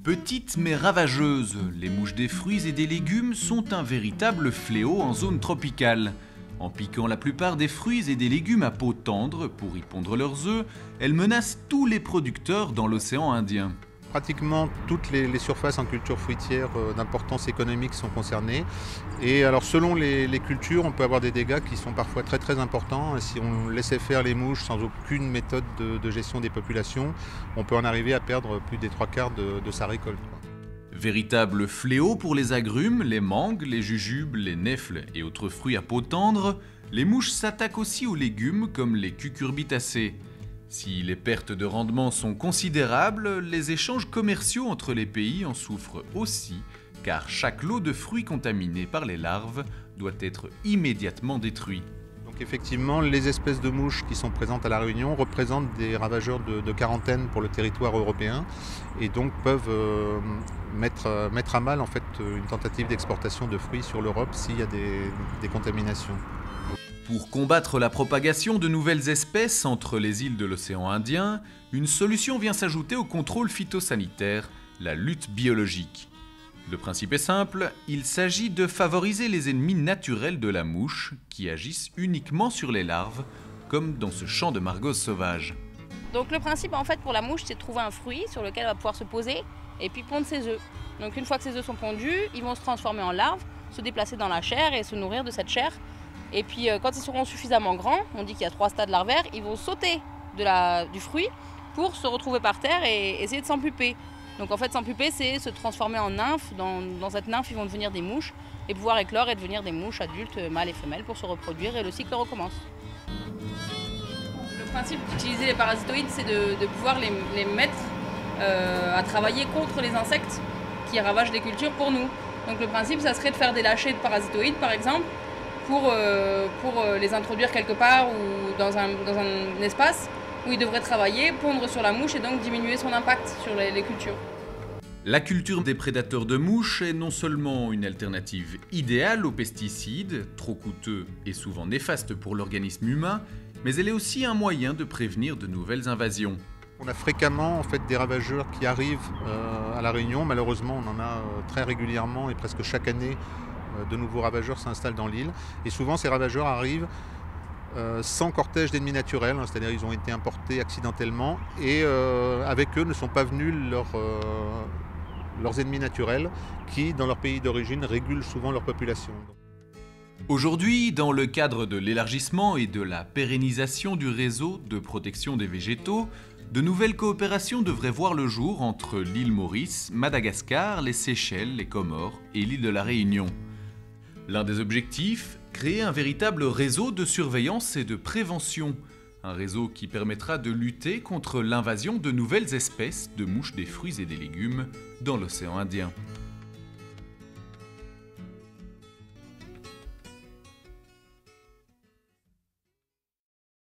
Petites mais ravageuses, les mouches des fruits et des légumes sont un véritable fléau en zone tropicale. En piquant la plupart des fruits et des légumes à peau tendre pour y pondre leurs œufs, elles menacent tous les producteurs dans l'océan Indien. Pratiquement toutes les surfaces en culture fruitière d'importance économique sont concernées. Et alors selon les cultures, on peut avoir des dégâts qui sont parfois très importants. Et si on laissait faire les mouches sans aucune méthode de gestion des populations, on peut en arriver à perdre plus des 3/4 de sa récolte. Véritable fléau pour les agrumes, les mangues, les jujubes, les nèfles et autres fruits à peau tendre, les mouches s'attaquent aussi aux légumes comme les cucurbitacées. Si les pertes de rendement sont considérables, les échanges commerciaux entre les pays en souffrent aussi, car chaque lot de fruits contaminés par les larves doit être immédiatement détruit. Donc effectivement, les espèces de mouches qui sont présentes à La Réunion représentent des ravageurs de quarantaine pour le territoire européen et donc peuvent mettre à mal en fait, une tentative d'exportation de fruits sur l'Europe s'il y a des contaminations. Pour combattre la propagation de nouvelles espèces entre les îles de l'océan Indien, une solution vient s'ajouter au contrôle phytosanitaire, la lutte biologique. Le principe est simple, il s'agit de favoriser les ennemis naturels de la mouche qui agissent uniquement sur les larves, comme dans ce champ de margose sauvage. Donc le principe en fait pour la mouche, c'est de trouver un fruit sur lequel elle va pouvoir se poser et puis pondre ses œufs. Donc une fois que ses œufs sont pondus, ils vont se transformer en larves, se déplacer dans la chair et se nourrir de cette chair. Et puis quand ils seront suffisamment grands, on dit qu'il y a 3 stades larvaires, ils vont sauter du fruit pour se retrouver par terre et essayer de s'empuper. Donc en fait s'empuper, c'est se transformer en nymphe. Dans cette nymphe, ils vont devenir des mouches et pouvoir éclore et devenir des mouches adultes, mâles et femelles, pour se reproduire et le cycle recommence. Le principe d'utiliser les parasitoïdes, c'est de pouvoir les mettre à travailler contre les insectes qui ravagent les cultures pour nous. Donc le principe, ça serait de faire des lâchers de parasitoïdes par exemple, pour les introduire quelque part ou dans un espace où ils devraient travailler, pondre sur la mouche et donc diminuer son impact sur les cultures. La culture des prédateurs de mouches est non seulement une alternative idéale aux pesticides, trop coûteux et souvent néfastes pour l'organisme humain, mais elle est aussi un moyen de prévenir de nouvelles invasions. On a fréquemment en fait, des ravageurs qui arrivent à La Réunion. Malheureusement, on en a très régulièrement et presque chaque année. De nouveaux ravageurs s'installent dans l'île et souvent ces ravageurs arrivent sans cortège d'ennemis naturels, c'est-à-dire ils ont été importés accidentellement et avec eux ne sont pas venus leurs ennemis naturels qui, dans leur pays d'origine, régulent souvent leur population. Aujourd'hui, dans le cadre de l'élargissement et de la pérennisation du réseau de protection des végétaux, de nouvelles coopérations devraient voir le jour entre l'île Maurice, Madagascar, les Seychelles, les Comores et l'île de la Réunion. L'un des objectifs, créer un véritable réseau de surveillance et de prévention. Un réseau qui permettra de lutter contre l'invasion de nouvelles espèces de mouches des fruits et des légumes dans l'océan Indien.